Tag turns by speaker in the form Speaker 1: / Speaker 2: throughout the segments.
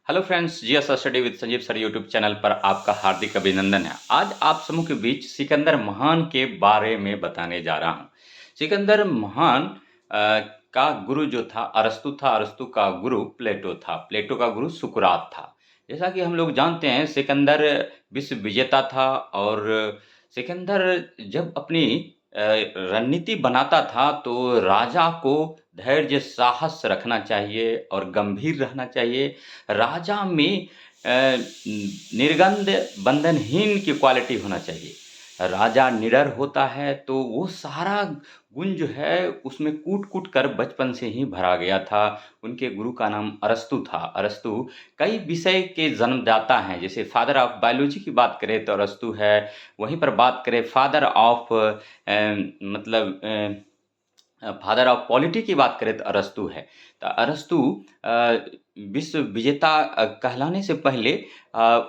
Speaker 1: Hello friends, GS study with Sanjeev sir YouTube channel पर आपका हार्दिक अभिनंदन है। आज आप समूह के बीच सिकंदर महान के बारे में बताने जा रहा हूँ। सिकंदर महान का गुरु जो था अरस्तु था, अरस्तु का गुरु प्लेटो था, प्लेटो का गुरु सुकरात था। जैसा कि हम लोग जानते हैं, सिकंदर विश्व विजेता था और सिकंदर जब अपनी रणनीति बनाता था तो राजा को धैर्य, साहस रखना चाहिए और गंभीर रहना चाहिए। राजा में निर्गंध बंधनहीन की क्वालिटी होना चाहिए। राजा निडर होता है तो वो सारा गुण जो है उसमें कूट-कूट कर बचपन से ही भरा गया था। उनके गुरु का नाम अरस्तु था। अरस्तु कई विषय के जन्मदाता हैं, जैसे फादर ऑफ बायोलॉजी की बात करें तो अरस्तु है। वहीं पर बात करें फादर ऑफ मतलब फादर ऑफ पॉलिटी की बात करें तो अरस्तु है। तो अरस्तु विश्व विजेता कहलाने से पहले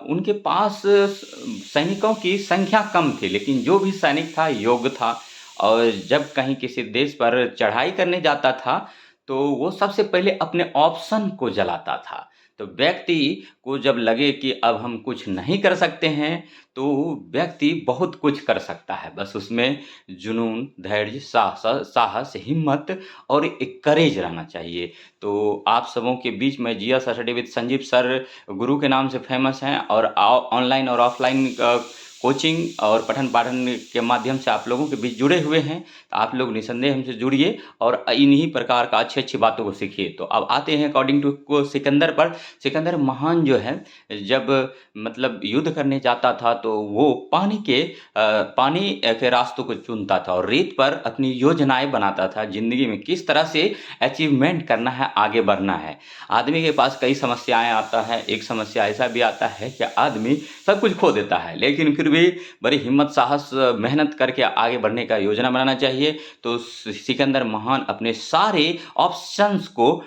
Speaker 1: उनके पास सैनिकों की संख्या कम थी, लेकिन जो भी सैनिक था योग्य था और जब कहीं किसी देश पर चढ़ाई करने जाता था, तो वो सबसे पहले अपने ऑप्शन को जलाता था। तो व्यक्ति को जब लगे कि अब हम कुछ नहीं कर सकते हैं, तो व्यक्ति बहुत कुछ कर सकता है। बस उसमें जुनून, धैर्य, साहस, हिम्मत और एक करेज रहना चाहिए। तो आप सबों के बीच में GS study with Sanjeev sir गुरु के नाम से फ़ेमस हैं और ऑनलाइन और ऑफ़लाइन कोचिंग और पठन-पाठन के माध्यम से आप लोगों के बीच जुड़े हुए हैं। तो आप लोग निसंदेह हमसे जुड़िए और इन्हीं प्रकार का अच्छी-अच्छी बातों को सीखिए। तो अब आते हैं अकॉर्डिंग टू को सिकंदर पर। सिकंदर महान जो है, जब मतलब युद्ध करने जाता था तो वो पानी के रास्तों को चुनता था और रेत पर अपनी योजनाएँ बनाता था। ज़िंदगी में किस तरह से अचीवमेंट करना है, आगे बढ़ना है। आदमी के पास कई समस्याएँ आता है। एक समस्या ऐसा भी आता है कि आदमी सब कुछ खो देता है, लेकिन फिर भी बड़ी हिम्मत, साहस, मेहनत करके आगे बढ़ने का योजना बनाना चाहिए। तो सिकंदर महान अपने सारे ऑप्शंस को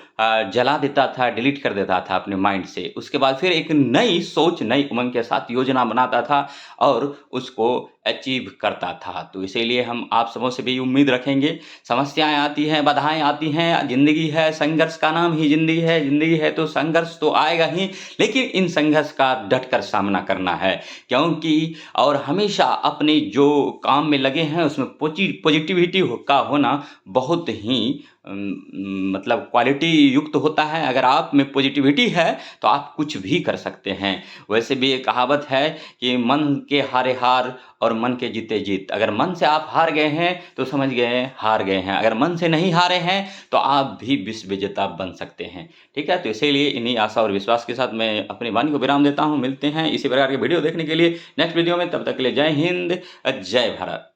Speaker 1: जला देता था, डिलीट कर देता था अपने माइंड से। उसके बाद फिर एक नई सोच, नई उमंग के साथ योजना बनाता था और उसको अचीव करता था। तो इसीलिए हम आप सबों से भी उम्मीद रखेंगे। समस्याएँ आती हैं, बाधाएँ आती हैं, ज़िंदगी है, संघर्ष का नाम ही ज़िंदगी है तो संघर्ष तो आएगा ही, लेकिन इन संघर्ष का डट कर सामना करना है। क्योंकि और हमेशा अपने जो काम में लगे हैं उसमें पॉजिटिविटी का होना बहुत ही मतलब क्वालिटी युक्त होता है। अगर आप में पॉजिटिविटी है तो आप कुछ भी कर सकते हैं। वैसे भी एक कहावत है कि मन के हारे हार और मन के जीते जीत। अगर मन से आप हार गए हैं तो समझ गए हार गए हैं। अगर मन से नहीं हारे हैं तो आप भी विश्व विजेता बन सकते हैं। ठीक है, तो इसीलिए इन्हीं आशा और विश्वास के साथ मैं अपनी वाणी को विराम देता हूँ। मिलते हैं इसी प्रकार के वीडियो देखने के लिए नेक्स्ट वीडियो में। तब तक के लिए जय हिंद, जय भारत।